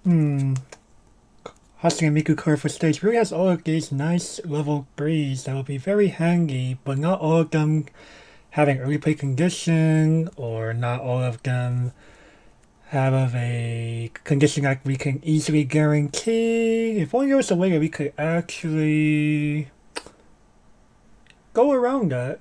Hatsune Miku card for stage really has all of these nice level 3s that will be very handy, but not all of them having early play condition, or not all of them have a condition that we can easily guarantee. If only there was a way that we could actually go around that.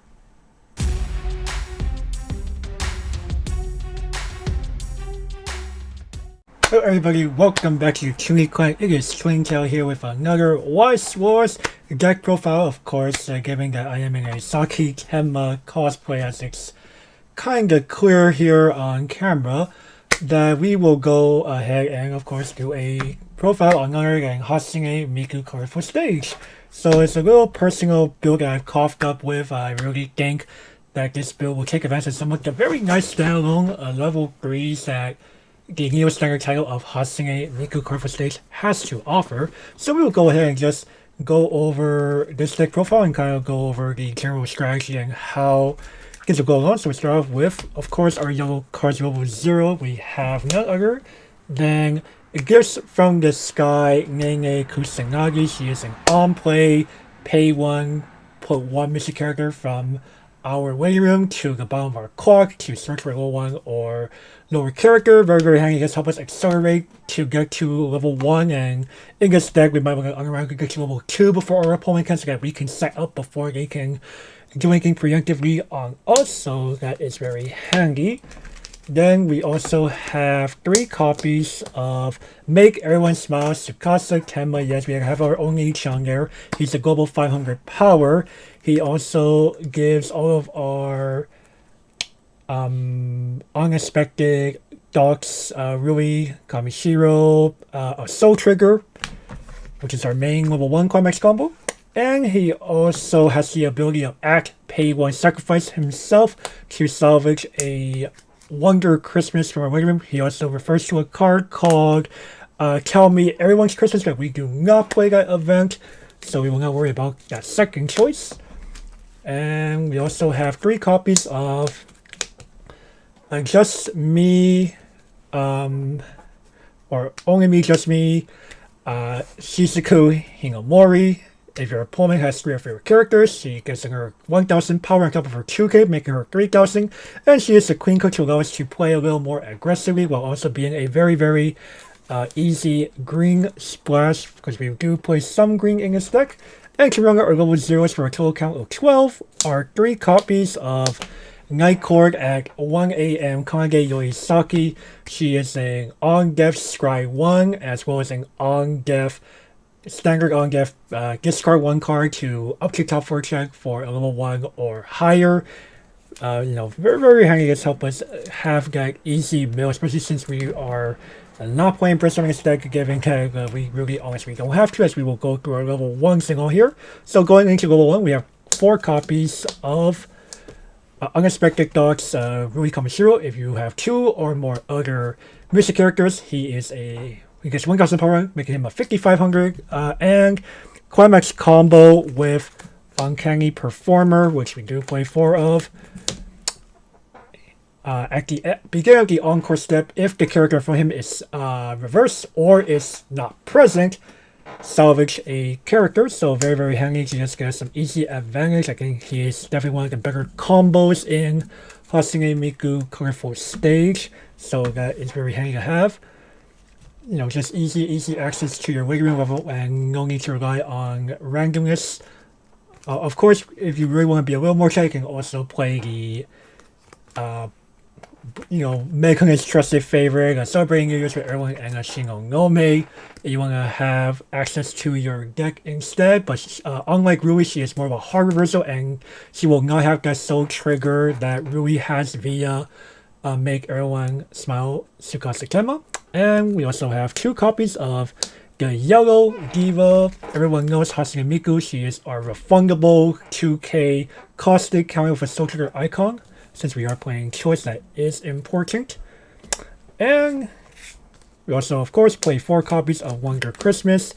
Hello everybody, welcome back to Twintail. It is Twintail here with another Weiss Schwarz deck profile, of course, given that I am in a Saki cosplay, as it's kinda clear here on camera, that we will go ahead and of course do a profile on another Hatsune Miku card for stage. So it's a little personal build that I've coughed up with. I really think that this build will take advantage of some of the very nice standalone level 3s that the neo standard title of Hatsune Miku card for stage has to offer. So we will go ahead and just go over this deck profile and kind of go over the general strategy and how things will go along. So we start off with, of course, our yellow cards level 0. We have none other than Gifts from the Sky, Nene Kusanagi. She is an on-play, pay 1, put 1 mystic character from our waiting room to the bottom of our clock to search for level 1 or lower character. Very, very handy. Just help us accelerate to get to level 1, and in this deck we might want to around get to level 2 before our opponent can, so that we can set up before they can do anything preemptively on us, so that is very handy. Then we also have 3 copies of Make Everyone Smile, Tsukasa Tenma. Yes, we have our own H on there. He's a global 500 power. He also gives all of our unexpected docs, Rui, Kamishiro, a Soul Trigger, which is our main level 1 climax combo. And he also has the ability of Act, Pay 1, Sacrifice himself to salvage a Wonder Christmas from our waiting room. He also refers to a card called Tell Me Everyone's Christmas, but we do not play that event, so we will not worry about that second choice. And we also have 3 copies of Just Me, or Only Me, Just Me, Shizuku Hinomori. If your opponent has 3 of your characters, she gets her 1000 power on top of her 2k, making her 3000. And she is the queen card to allow us to play a little more aggressively while also being a very, very easy green splash, because we do play some green in this deck. And to run our level 0s for a total count of 12 are 3 copies of Night Court at 1 AM Kage Yoi Saki. She is an on-death Scry 1, as well as an on-death standard on-death discard 1 card to up to top 4 check for a level 1 or higher. Very, very handy. Just help us have that easy build, especially since we are not playing Bristol in this deck, given that we really honestly don't have to, as we will go through our level 1 signal here. So going into level 1, we have 4 copies of Unexpected Docs, Rui Kamishiro. If you have 2 or more other mystic characters, he gets 1000 power, making him a 5500, and climax combo with Uncanny Performer, which we do play 4 of. At the beginning of the encore step, if the character from him is reversed or is not present, salvage a character. So very, very handy to just get some easy advantage. I think he is definitely one of the better combos in Hatsune Miku card for stage, so that is very handy to have. Just easy access to your waiting room level and no need to rely on randomness. Of course, if you really want to be a little more tight, you can also play the Meikone's trusted favorite, Celebrating New Year's with Everyone, and Shinonome. You want to have access to your deck instead, but unlike Rui, she is more of a hard reversal, and she will not have that soul trigger that Rui has via Make Everyone Smile, Tsukasa Tenma. And we also have 2 copies of the Yellow Diva. Everyone knows Hatsune Miku. She is our refundable 2k caustic counter with a soul trigger icon. Since we are playing choice, that is important. And we also, of course, play 4 copies of Wonder Christmas.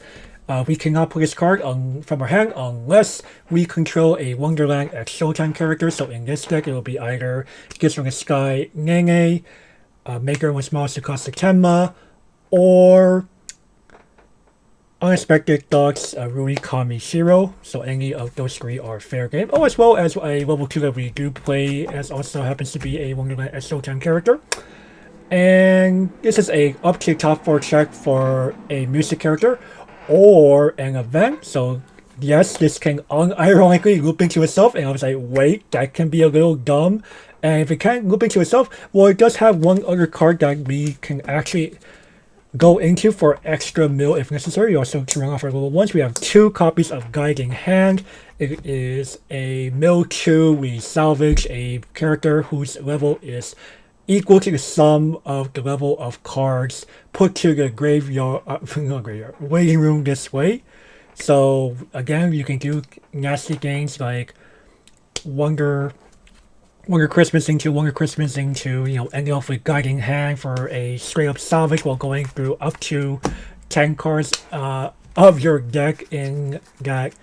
We cannot play this card from our hand unless we control a Wonderland at Showtime character. So in this deck, it will be either Gifts from the Sky, Nene, Maker with Small Stochastic Tenma, or Unexpected Thoughts, Rui Kami Shiro. So any of those three are fair game. Oh, as well as a level 2 that we do play, as also happens to be a Wonderland SO10 character. And this is a up to top 4 check for a music character or an event. So yes, this can unironically loop into itself. And I was like, wait, that can be a little dumb. And if it can't loop into itself, well, it does have one other card that we can actually go into for extra mill if necessary. Also, to run off our level 1s, we have 2 copies of Guiding Hand. It is a mill 2. We salvage a character whose level is equal to the sum of the level of cards put to the graveyard, not graveyard, waiting room this way. So again, you can do nasty things like Wonder Christmas into, ending off with Guiding Hand for a straight up salvage while going through up to 10 cards of your deck in that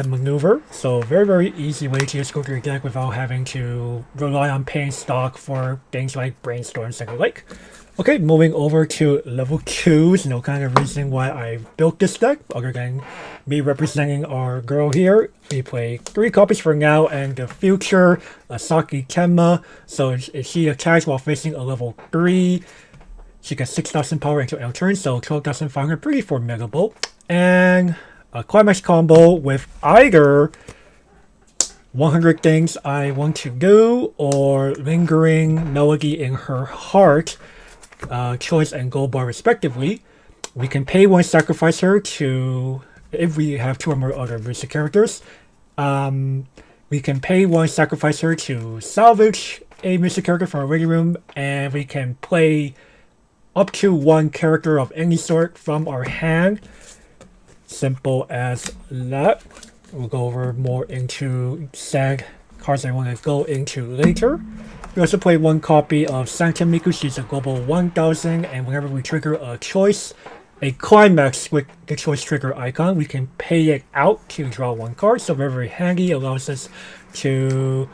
maneuver. So very easy way to just go through your deck without having to rely on paying stock for things like brainstorms and the like. Okay, moving over to level 2s. No kind of reason why I built this deck other than me representing our girl here. We play 3 copies for now and the future, Saki Kenma. So if she attacks while facing a level 3, she gets 6,000 power until end turn, so 12,500, pretty formidable. And a climax combo with either 100 Things I Want to Do or Lingering Melody in Her Heart, choice and gold bar respectively. We can pay 1, sacrifice her to, if we have 2 or more other music characters. We can pay 1, sacrifice her to salvage a music character from our waiting room, and we can play up to 1 character of any sort from our hand. Simple as that. We'll go over more into SAG cards I want to go into later. We also play 1 copy of Hatsune Miku. She's a global 1000, and whenever we trigger a choice, a climax with the choice trigger icon, we can pay it out to draw 1 card. So very handy. Allows us to,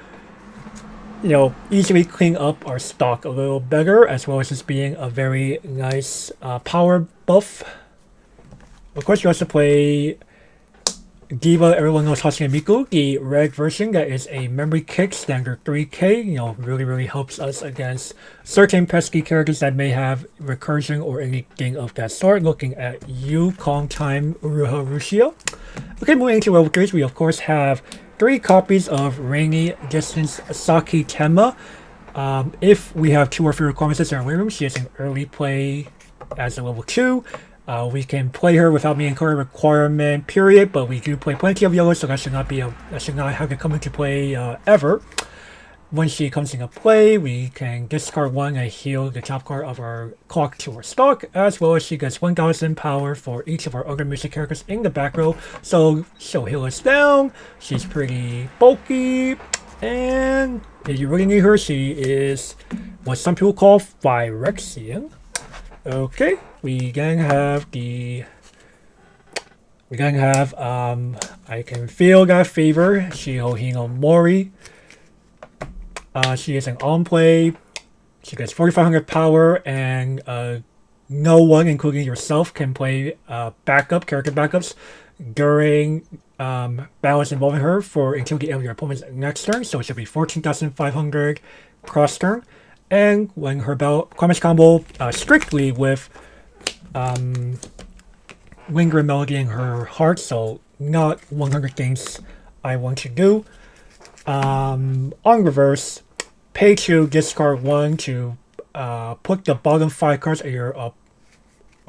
easily clean up our stock a little better, as well as just being a very nice power buff. Of course, we also play Diva, everyone knows Hatsune Miku, the red version that is a memory kick, standard 3k, really helps us against certain pesky characters that may have recursion or anything of that sort. Looking at you, Calm Time, Ruha Rushio. Okay, moving into level 3s, we of course have 3 copies of Rainy Distance Saki Tenma. If we have 2 or fewer requirements in our waiting room, she is an early play as a level 2. We can play her without meeting current requirement, period, but we do play plenty of yellow, so that should not have to come into play ever. When she comes into play, we can discard 1 and heal the top card of our clock to our stock, as well as she gets 1,000 power for each of our other music characters in the back row, so she'll heal us down. She's pretty bulky, and if you really need her, she is what some people call Phyrexian. Okay, we can have I Can Feel That Fever, Shiho Hinomori. She is an on-play. She gets 4,500 power, and no one, including yourself, can play character backups during battles involving her until the end of your opponent's next turn. So it should be 14,500 cross turn. And when her climax combo strictly with Lingering Melody in Her Heart, so not 100 Things I Want to Do. On reverse, pay 2, discard 1 to put the bottom 5 cards of your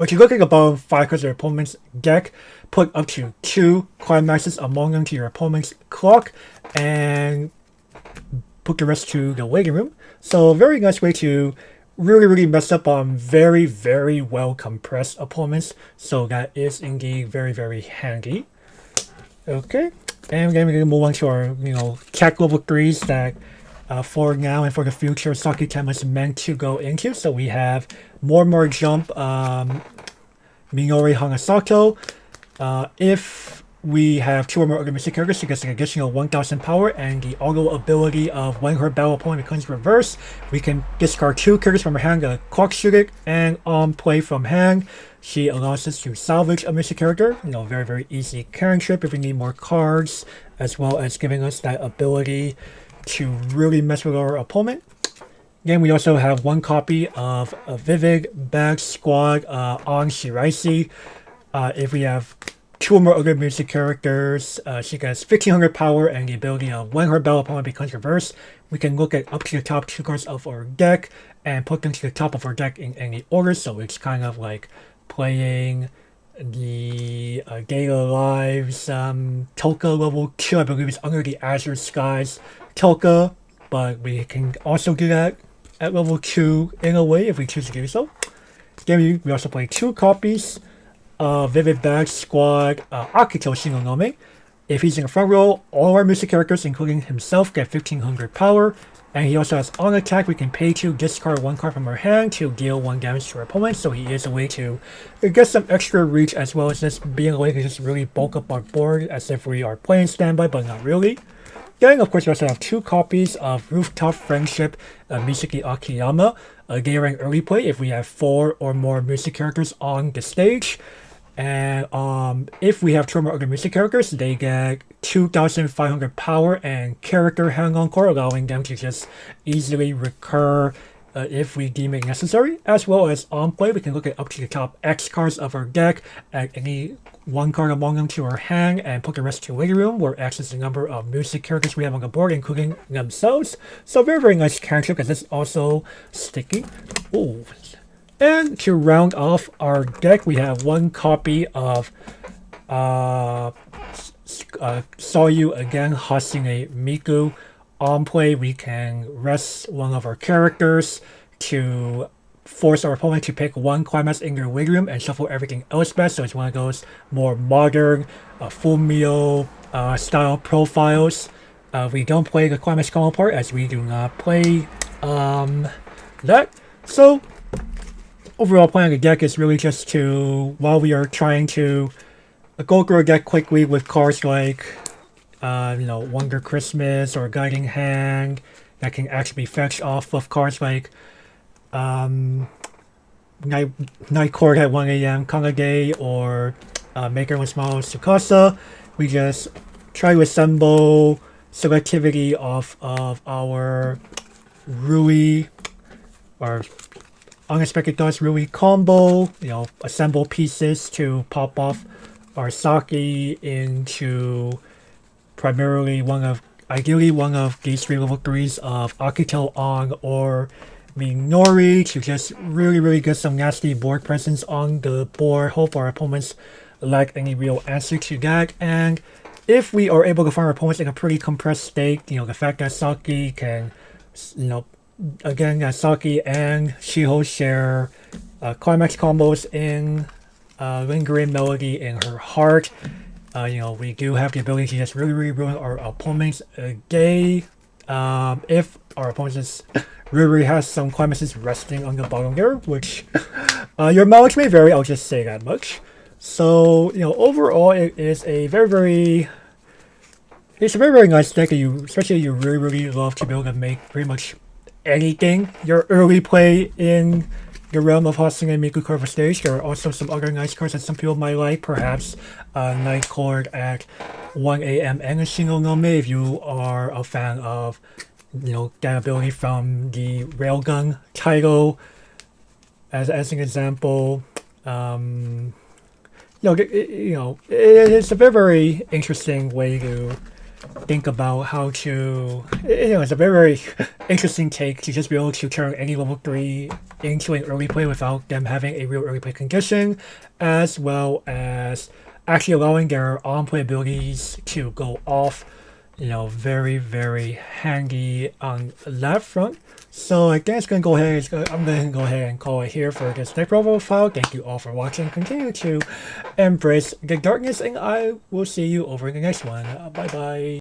if you look at the bottom 5 cards of your opponent's deck, put up to 2 climaxes among them to your opponent's clock, and put the rest to the waiting room. So a very nice way to really mess up on very well compressed opponents. So that is indeed very handy. Okay, and then we're gonna move on to our tech level 3s that for now and for the future Saki Tenma is meant to go into. So we have more jump Minori Hanasato. If we have 2 or more other mystic characters, she gets an additional 1000 power, and the auto ability of when her battle opponent becomes reversed, we can discard 2 characters from her hand, the clock shooting, and on play from hand, she allows us to salvage a mystic character. Very, very easy cantrip if we need more cards, as well as giving us that ability to really mess with our opponent. Again, we also have 1 copy of a Vivid Bag Squad on Shiraisi. If we have 2 or more other music characters, she gets 1500 power and the ability of when her battle opponent becomes reversed, we can look at up to the top 2 cards of our deck and put them to the top of our deck in any order. So it's kind of like playing the Gala Lives Tulka level 2, I believe it's under the Azure Skies Tulka, but we can also do that at level 2 in a way if we choose to do so. Then we also play 2 copies of Vivid Bag Squad Akito Shinonome. If he's in the front row, all our mystic characters, including himself, get 1500 power. And he also has on attack, we can pay to discard 1 card from our hand to deal 1 damage to our opponent. So he is a way to get some extra reach, as well as just being a way to just really bulk up our board as if we are playing standby, but not really. Then, of course, we also have 2 copies of Rooftop Friendship Misaki Akiyama, during early play if we have 4 or more music characters on the stage. And if we have 2 or more other music characters, they get 2500 power and character hang-on core, allowing them to just easily recur if we deem it necessary. As well as on play, we can look at up to the top X cards of our deck, add any 1 card among them to our hand, and put the rest to waiting room, where X is the number of music characters we have on the board, including themselves. So very, very nice cantrip, because it's also sticky. Ooh. And to round off our deck, we have 1 copy of Saw You Again, Hatsune Miku. On play, we can rest 1 of our characters to force our opponent to pick 1 climax in their waiting room and shuffle everything else back. So it's one of those more modern, full meal style profiles. We don't play the climax combo part, as we do not play that. So overall, playing the deck is really just to, while we are trying to go through our deck quickly with cards like, Wonder Christmas or Guiding Hand that can actually be fetched off of cards like Night Court at 1 AM, Kangage, or Maker with Small Tsukasa. We just try to assemble selectivity of our Rui or Unexpected Thoughts Rui combo, assemble pieces to pop off our Saki into primarily ideally one of these 3 level 3s of Akito On or Minori to just really, really get some nasty board presence on the board. Hope our opponents lack any real answer to that. And if we are able to find our opponents in a pretty compressed state, the fact that Saki can, again, Saki and Shiho share climax combos in Lingering Melody in her heart. We do have the ability to just really, really ruin our opponent's day. If our opponent just really has some climaxes resting on the bottom there, which your mileage may vary, I'll just say that much. So, overall, it is a very, very nice deck that especially you really, really love to be able to make pretty much anything your early play in the realm of Hatsune Miku cover stage. There are also some other nice cards that some people might like, perhaps Night Court at 1 AM and a Shinonome if you are a fan of that ability from the Railgun title. As an example, it's a very, very interesting way to think about how to, it's a very, very interesting take to just be able to turn any level 3 into an early play without them having a real early play condition, as well as actually allowing their on-play abilities to go off, very, very handy on that front. So I guess I'm going to go ahead and call it here for this deck profile. Thank you all for watching. Continue to embrace the darkness, and I will see you over in the next one. Bye bye.